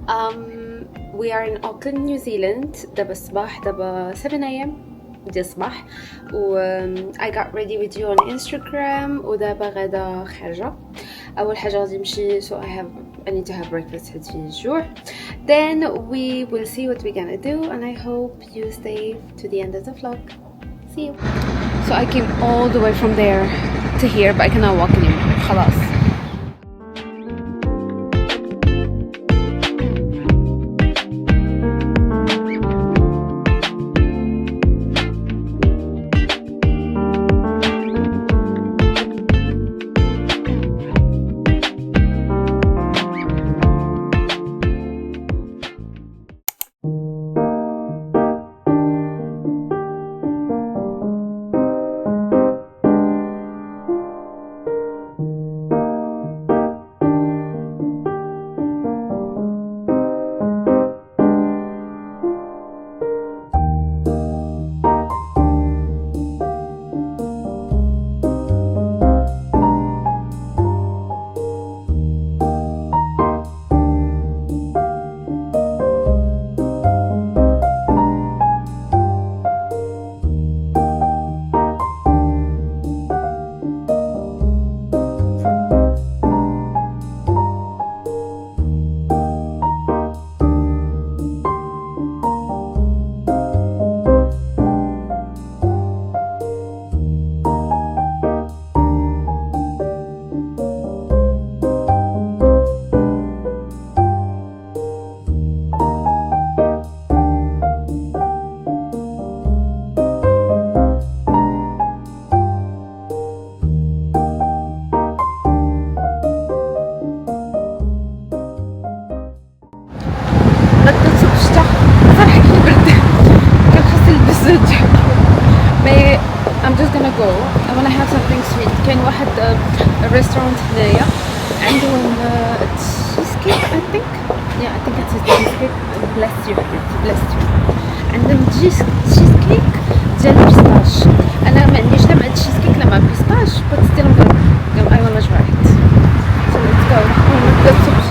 We are in Auckland, New Zealand. دابا الصباح، دابا 7 a.m. ديال الصباح و I got ready with you on Instagram ودابا غدا خارجة. أول حاجة غادي نمشي so I need to have breakfast حيت فيه الجوع. Then we will see what we're gonna do and I hope you stay to the end of the vlog. See you. So I came all the way from there to here but I cannot walk anymore. خلاص. I'm just gonna go. I wanna have something sweet. كاين واحد restaurant هنايا عندهم cheesecake I think. Yeah, I think it's a cheesecake. Bless you حبيبتي, bless you. عندهم cheesecake ديال البيستاش. أنا ما عنديش لا مع الcheesecake لا مع البيستاش but still I wanna try it. So let's go. نبدا السوق.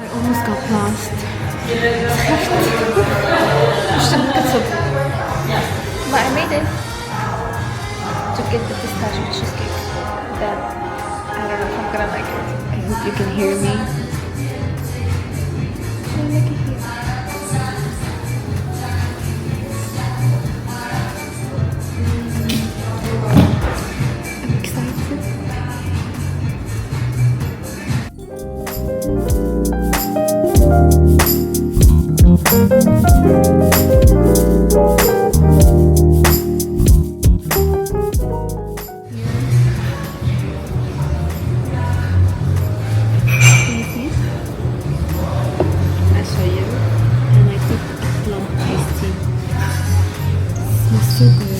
I almost got lost. But I made it to get the pistachio cheesecake. That I don't know if I'm gonna like it. I hope you can hear me.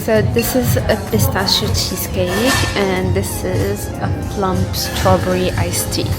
So this is a pistachio cheesecake and this is a plum strawberry iced tea.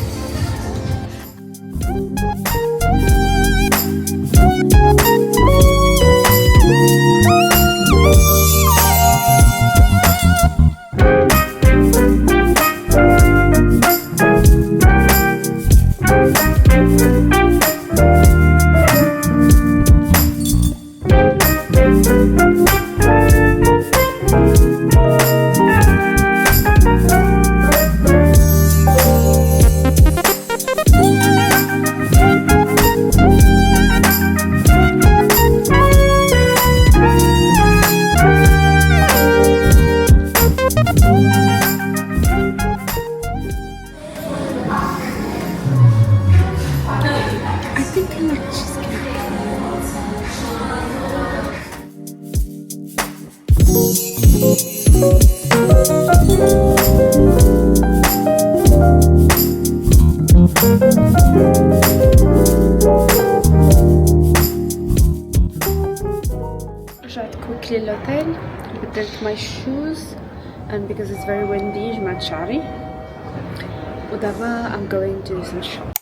رجعت كويكلي للأوتيل بدلت my shoes and because it's very windy جمعت شعري ودابا I'm going to do some shopping.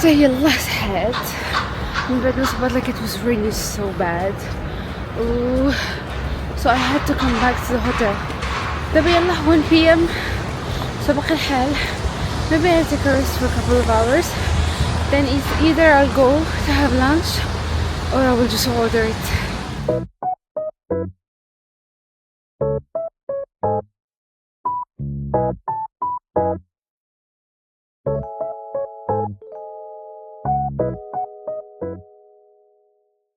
So يلا صحيت من بعد ما صبرت like it was really so bad. Ooh. So I had to come back to the hotel. دابا يلا 1 PM. So باقي الحال. Maybe I'll take a rest for a couple of hours. Then it's either I'll go to have lunch or I will just order it.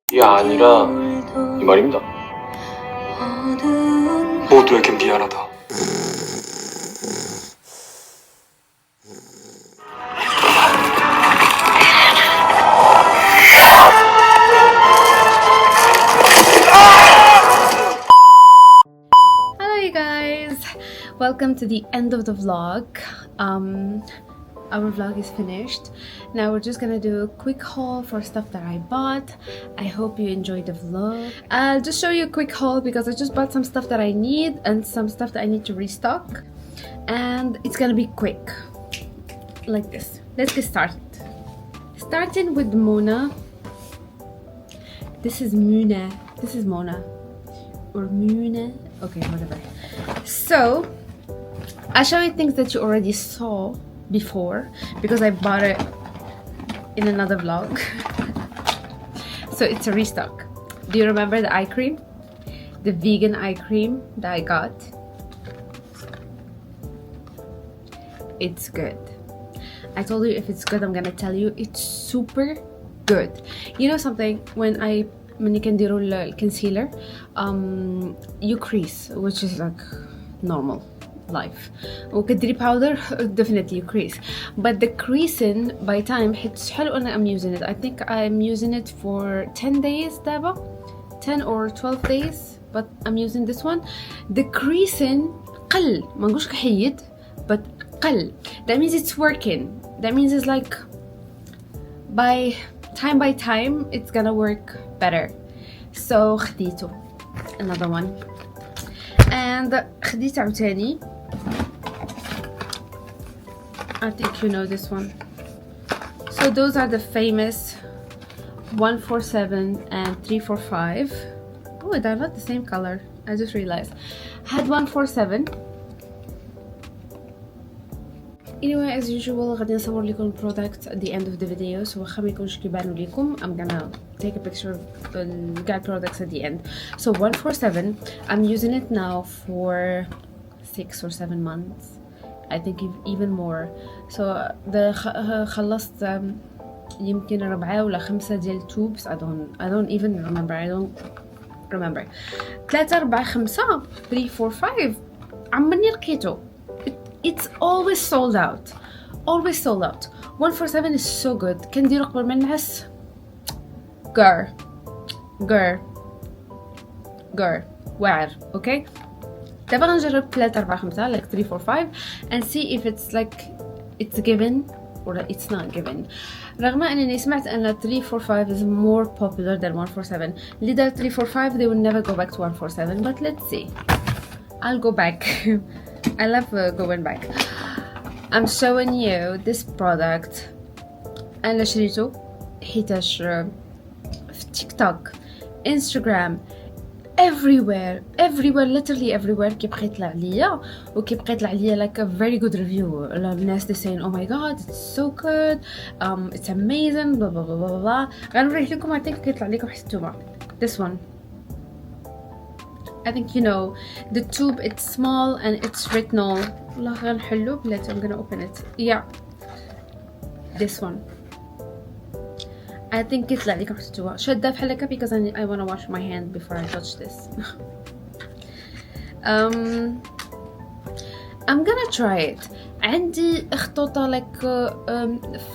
이게 아니라 이 말입니다. 모두에게 미안하다. Hello you guys, welcome to the end of the vlog. Our vlog is finished. Now we're just gonna do a quick haul for stuff that I bought. I hope you enjoyed the vlog. I'll just show you a quick haul because I just bought some stuff that I need and some stuff that I need to restock, and it's gonna be quick like this. Let's get started. Starting with Mona. This is Muna. This is Mona or Muna. Okay, whatever. So I'll show you things that you already saw before because I bought it in another vlog. So it's a restock. Do you remember the eye cream? The vegan eye cream that I got? It's good. I told you if it's good, I'm gonna tell you it's super good. You know something, when you can do the concealer, you crease, which is like normal life. وكدري powder definitely crease, but the creasing by time it's حلو أنا I'm using it. I think I'm using it for 10 days دابا, 10 or 12 days, but I'm using this one. The creasing قل, ما نقولش كحيد, but قل. That means it's working. That means it's like by time it's gonna work better. So خديته, another one. And خديت عوتاني, I think you know this one. So those are the famous 147 and 345. Oh, they're not the same color, I just realized. Had 147. Anyway, as usual غادي نصور لكم product at the end of the video, so واخا ما يكونش كيبانوا لكم I'm gonna take a picture of the guide products at the end. So 147, I'm using it now for 6 or 7 months, I think even more. So خلصت يمكن 4 ولا 5 ديال tubes. I don't even remember. I don't remember. 3 4 5 3 4 5 عمرني لقيته. It's always sold out. Always sold out. 147 is so good. كنديرو قبل ما ننعس. Girl. واعر. Okay. دابا غنجرب 3 4 5 like 3 4 5 and see if it's like it's given or it's not given. رغم انني سمعت ان 345 is more popular than 147. اللي دار 345 they will never go back to 147, but let's see. I'll go back. I love going back. I'm showing you this product. أنا شريته حيتاش في تيك توك, Instagram, everywhere literally everywhere كيبقى يطلع ليا وكيبقى يطلع ليا like a very good review. الناس they saying oh my god it's so good it's amazing blah blah blah blah blah. غنوريه لكم I think كيطلع لكم حتى نتوما. This one I think you know the tube, it's small and it's retinol. والله غنحلو بلاتي. I'm gonna open it. Yeah, this one I think يطلع لكم حتى نتوما. شادة بحال هكا because I wanna wash my hand before I touch this. I'm gonna try it. عندي خطوطة like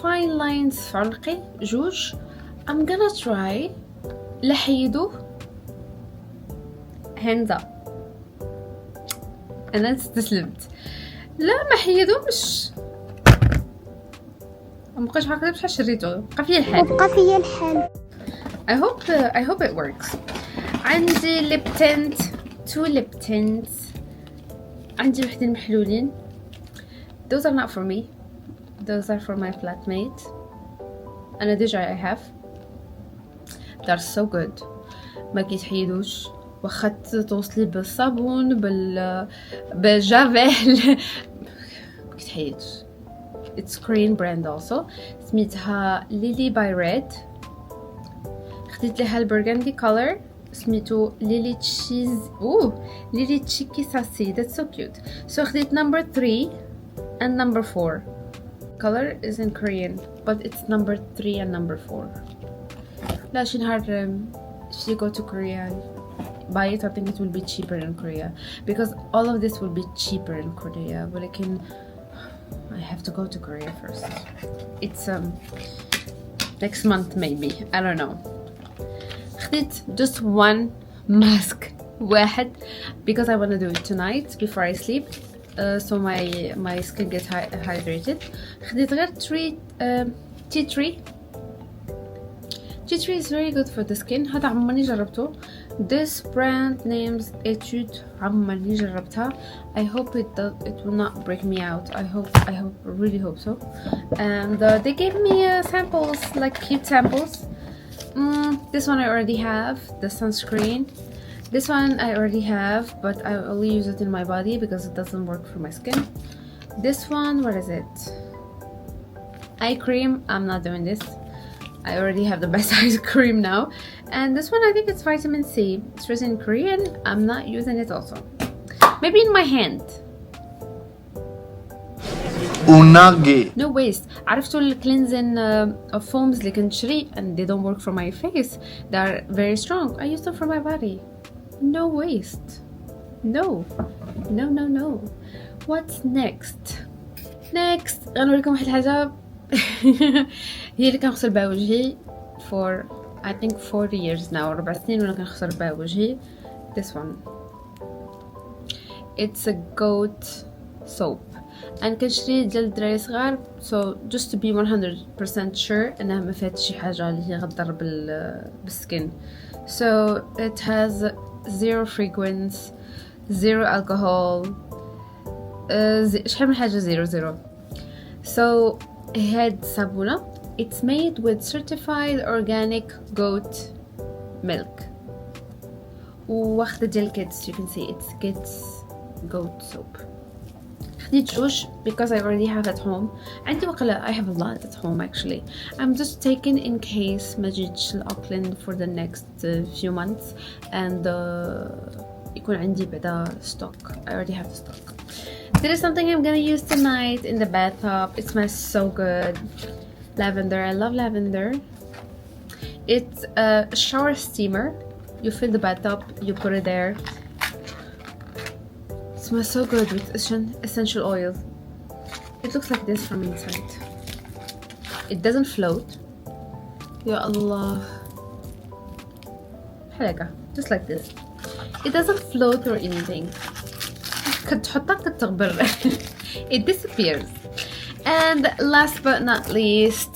fine lines في عنقي جوج. I'm gonna try. لا حيدو hands up. انا استسلمت. لا ما حيدوش. مبقاش هكذا بشحال شريتو. بقى فيا الحال. I hope it works. عندي lip tint 2 lip tints. عندي وحدين محلولين. Those are not for me. Those are for my flatmate. أنا ديجا I have. They're so good. ما كيتحيدوش. واخا توصلي بالصابون بالجافيل كيتحيدش. It's Korean brand also. سميتها Lily by Red. خديت لها البرغندي color سميتو Lily cheese. Lily cheeky sassy. That's so cute. So خديت number 3 and number 4. Color is in Korean but it's number 3 and number 4. لا شي نهار if you go to Korea buy it. I think it will be cheaper in Korea because all of this will be cheaper in Korea, but I have to go to Korea first. It's next month maybe. I don't know. خديت just one mask واحد because I want to do it tonight before I sleep so my skin gets hydrated. خديت غير tea tree. Tea tree is very good for the skin. هذا عمرني جربته. This brand names Etude. عمرني جربتها. I hope it will not break me out. I really hope so. And they gave me samples, like cute samples. This one I already have, the sunscreen. This one I already have, but I only use it in my body because it doesn't work for my skin. This one, what is it? Eye cream. I'm not doing this. I already have the best eye cream now. And this one I think it's vitamin C. It's written in Korean. I'm not using it also. Maybe in my hand. Unagi. No waste. عرفتوا ال cleansing foams اللي كنشري and they don't work for my face. They are very strong. I use them for my body. No waste. No. What's next? غنوريكم واحد الحاجة هي اللي كنغسل بها وجهي for I think 40 years now. 4 سنين وانا كنغسل بها وجهي. This one. It's a goat soap. أنا كنشري ديال الدراري صغار so just to be 100% sure أنها ما فيها شي حاجة اللي هي غضر بالسكين. So it has 0 fragrance, 0 alcohol, شحال من حاجة 0. So هاد صابونة it's made with certified organic goat milk. واخدة ديال kids. You can see it's kids goat soap. خديت جوج because I already have at home. عندي وقلا I have a lot at home actually. I'm just taking in case ما جيتش Auckland for the next few months and يكون عندي بعدا stock. I already have stock. This is something I'm gonna use tonight in the bathtub. It smells so good. Lavender. I love lavender. It's a shower steamer. You fill the bathtub, you put it there. It smells so good with essential oil. It looks like this from inside. It doesn't float. Ya Allah. حلقة. Just like this. It doesn't float or anything. كتحطها كتغبر. It disappears. And last but not least,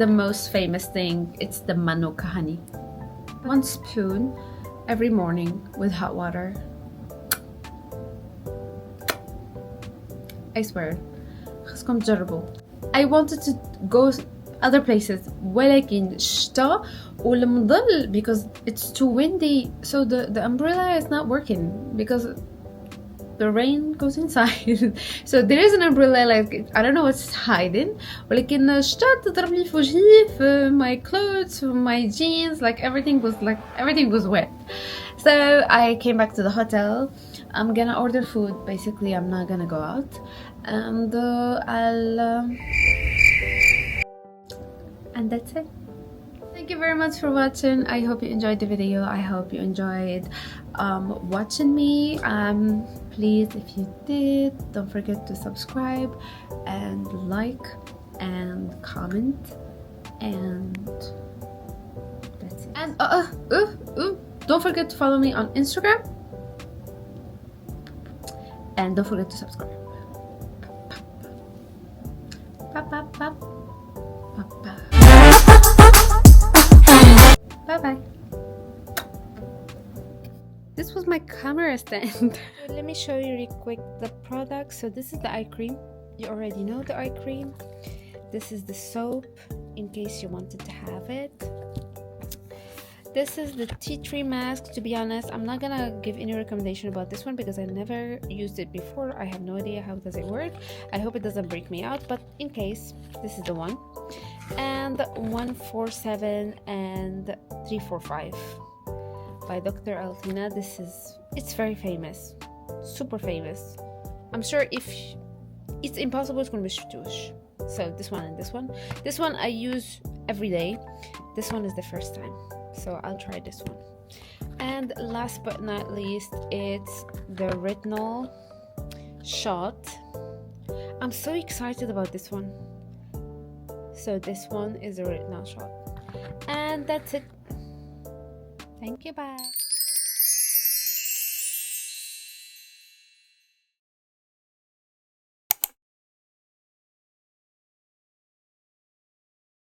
the most famous thing, it's the manuka honey. 1 spoon every morning with hot water. I swear. خصكم تجربوا. I wanted to go other places. ولكن الشتا والمظل because it's too windy, so the umbrella is not working because the rain goes inside. So there is an umbrella, like I don't know what's hiding, ولكن الشتا تضرب لي في وجهي في my clothes, في my jeans, like everything was wet. So I came back to the hotel. I'm gonna order food. Basically, I'm not gonna go out, and and that's it. Thank you very much for watching. I hope you enjoyed the video. I hope you enjoyed watching me. Please, if you did, don't forget to subscribe and like and comment, and that's it. And don't forget to follow me on Instagram, and don't forget to subscribe. Bye bye. This was my camera stand. Let me show you real quick the product. So this is the eye cream. You already know the eye cream. This is the soap in case you wanted to have it. This is the tea tree mask. To be honest, I'm not gonna give any recommendation about this one because I never used it before. I have no idea how does it work. I hope it doesn't break me out, but in case, this is the one. And 147 and 345 by Dr. Altina. It's very famous, super famous. I'm sure if it's impossible it's gonna be shtush. So this one and this one I use every day. This one is the first time, so I'll try this one. And last but not least, it's the retinol shot. I'm so excited about this one. So this one is a retinol shot, and that's it. Thank you, bye.